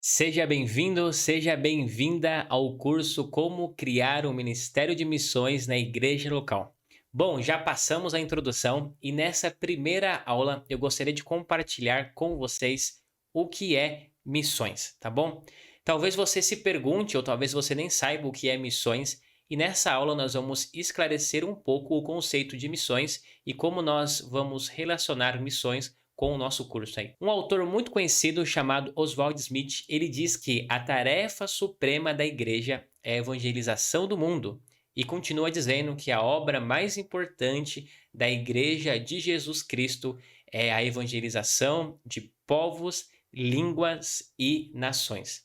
Seja bem-vindo, seja bem-vinda ao curso Como Criar um Ministério de Missões na Igreja Local. Bom, já passamos a introdução e nessa primeira aula eu gostaria de compartilhar com vocês o que é missões, tá bom? Talvez você se pergunte ou talvez você nem saiba o que é missões e nessa aula nós vamos esclarecer um pouco o conceito de missões e como nós vamos relacionar missões com o nosso curso aí. Um autor muito conhecido chamado Oswald Smith, ele diz que a tarefa suprema da igreja é a evangelização do mundo e continua dizendo que a obra mais importante da igreja de Jesus Cristo é a evangelização de povos, línguas e nações.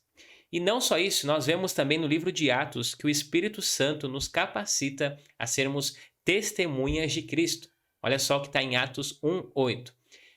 E não só isso, nós vemos também no livro de Atos que o Espírito Santo nos capacita a sermos testemunhas de Cristo. Olha só o que está em Atos 1:8.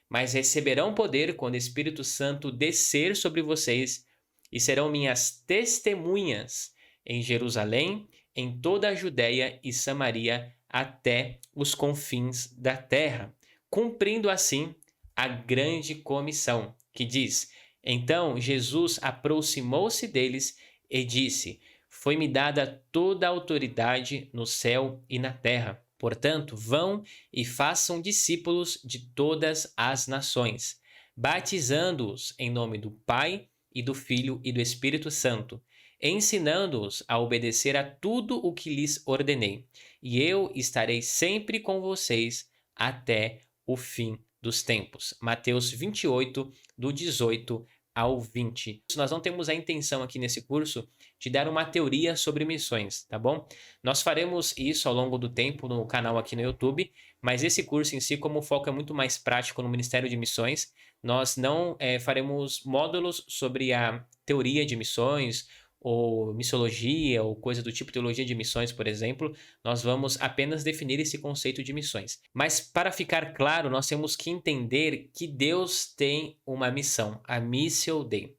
Mas receberão poder quando o Espírito Santo descer sobre vocês e serão minhas testemunhas em Jerusalém, em toda a Judéia e Samaria, até os confins da terra, cumprindo assim a grande comissão, que diz: Então Jesus aproximou-se deles e disse: Foi-me dada toda a autoridade no céu e na terra. Portanto, vão e façam discípulos de todas as nações, batizando-os em nome do Pai e do Filho e do Espírito Santo, ensinando-os a obedecer a tudo o que lhes ordenei. E eu estarei sempre com vocês até o fim dos tempos. Mateus 28, do 18 ao 20. Nós não temos a intenção aqui nesse curso de dar uma teoria sobre missões, tá bom? Nós faremos isso ao longo do tempo no canal aqui no YouTube, mas esse curso em si, como o foco é muito mais prático no Ministério de Missões, nós não faremos módulos sobre a teoria de missões ou missiologia ou coisa do tipo, teologia de missões, por exemplo. Nós vamos apenas definir esse conceito de missões. Mas para ficar claro, nós temos que entender que Deus tem uma missão, a Missio Dei.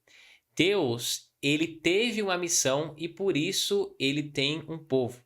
Deus, ele teve uma missão e por isso ele tem um povo.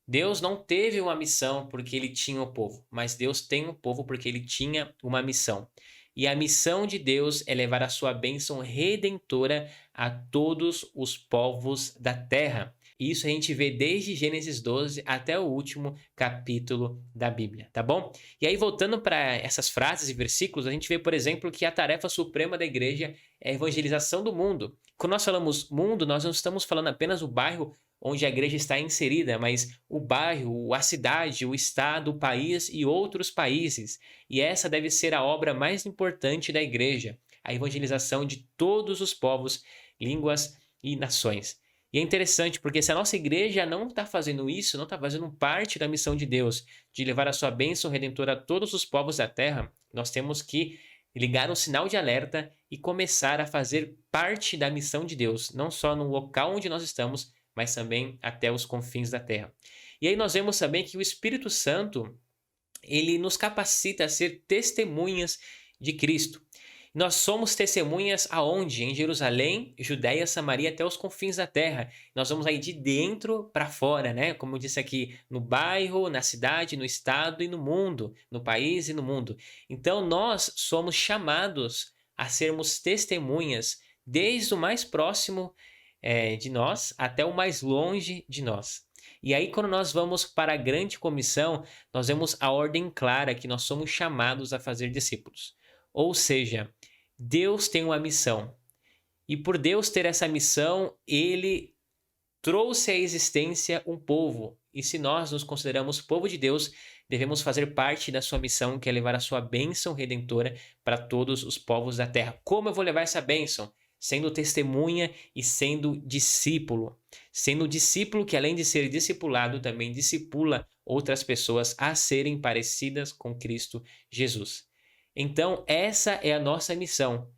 Deus não teve uma missão porque ele tinha um povo, mas Deus tem um povo porque ele tinha uma missão. E a missão de Deus é levar a sua bênção redentora a todos os povos da terra. E isso a gente vê desde Gênesis 12 até o último capítulo da Bíblia, tá bom? E aí, voltando para essas frases e versículos, a gente vê, por exemplo, que a tarefa suprema da igreja é a evangelização do mundo. Quando nós falamos mundo, nós não estamos falando apenas o bairro onde a igreja está inserida, mas o bairro, a cidade, o estado, o país e outros países. E essa deve ser a obra mais importante da igreja, a evangelização de todos os povos, línguas e nações. E é interessante porque se a nossa igreja não está fazendo isso, não está fazendo parte da missão de Deus, de levar a sua bênção redentora a todos os povos da terra, nós temos que ligar um sinal de alerta e começar a fazer parte da missão de Deus, não só no local onde nós estamos, mas também até os confins da terra. E aí nós vemos também que o Espírito Santo, ele nos capacita a ser testemunhas de Cristo. Nós somos testemunhas aonde? Em Jerusalém, Judéia, Samaria, até os confins da terra. Nós vamos aí de dentro para fora, né? Como eu disse aqui, no bairro, na cidade, no estado e no mundo, no país e no mundo. Então nós somos chamados a sermos testemunhas desde o mais próximo de nós até o mais longe de nós. E aí, quando nós vamos para a grande comissão, nós vemos a ordem clara que nós somos chamados a fazer discípulos. Ou seja, Deus tem uma missão. E por Deus ter essa missão, ele trouxe à existência um povo. E se nós nos consideramos povo de Deus, devemos fazer parte da sua missão, que é levar a sua bênção redentora para todos os povos da terra. Como eu vou levar essa bênção? Sendo testemunha e sendo discípulo. Sendo discípulo que, além de ser discipulado, também discipula outras pessoas a serem parecidas com Cristo Jesus. Então, essa é a nossa missão.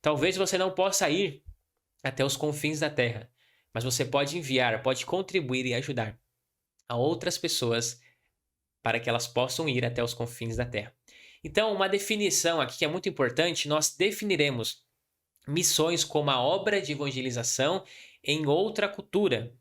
Talvez você não possa ir até os confins da terra, mas você pode enviar, pode contribuir e ajudar a outras pessoas para que elas possam ir até os confins da terra. Então, uma definição aqui que é muito importante, nós definiremos missões como a obra de evangelização em outra cultura.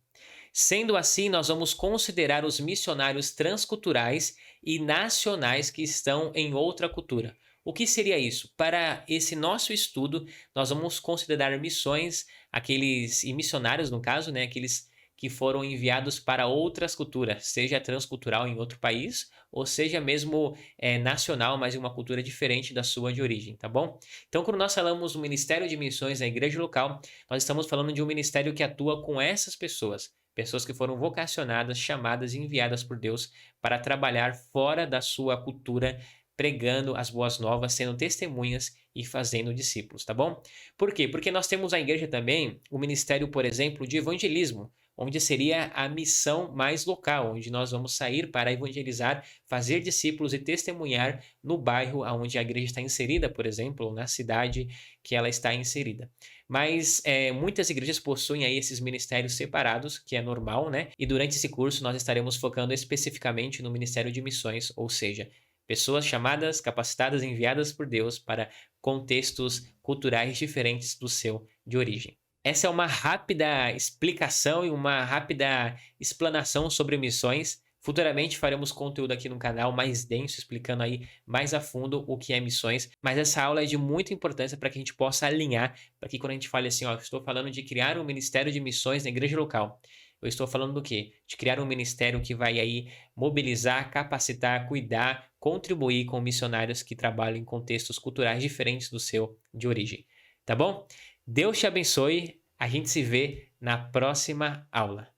Sendo assim, nós vamos considerar os missionários transculturais e nacionais que estão em outra cultura. O que seria isso? Para esse nosso estudo, nós vamos considerar missões, aqueles e missionários no caso, né, aqueles que foram enviados para outras culturas, seja transcultural em outro país, ou seja mesmo nacional, mas em uma cultura diferente da sua de origem, tá bom? Então, quando nós falamos do Ministério de Missões na igreja local, nós estamos falando de um ministério que atua com essas pessoas, pessoas que foram vocacionadas, chamadas e enviadas por Deus para trabalhar fora da sua cultura, pregando as boas novas, sendo testemunhas e fazendo discípulos, tá bom? Por quê? Porque nós temos na igreja também o ministério, por exemplo, de evangelismo, onde seria a missão mais local, onde nós vamos sair para evangelizar, fazer discípulos e testemunhar no bairro onde a igreja está inserida, por exemplo, ou na cidade que ela está inserida. Mas muitas igrejas possuem aí esses ministérios separados, que é normal, né? E durante esse curso nós estaremos focando especificamente no Ministério de Missões, ou seja, pessoas chamadas, capacitadas, enviadas por Deus para contextos culturais diferentes do seu de origem. Essa é uma rápida explicação e uma rápida explanação sobre missões. Futuramente faremos conteúdo aqui no canal mais denso, explicando aí mais a fundo o que é missões. Mas essa aula é de muita importância para que a gente possa alinhar, para que quando a gente fale assim, ó, estou falando de criar um ministério de missões na igreja local. Eu estou falando do quê? De criar um ministério que vai aí mobilizar, capacitar, cuidar, contribuir com missionários que trabalham em contextos culturais diferentes do seu de origem. Tá bom? Deus te abençoe. A gente se vê na próxima aula.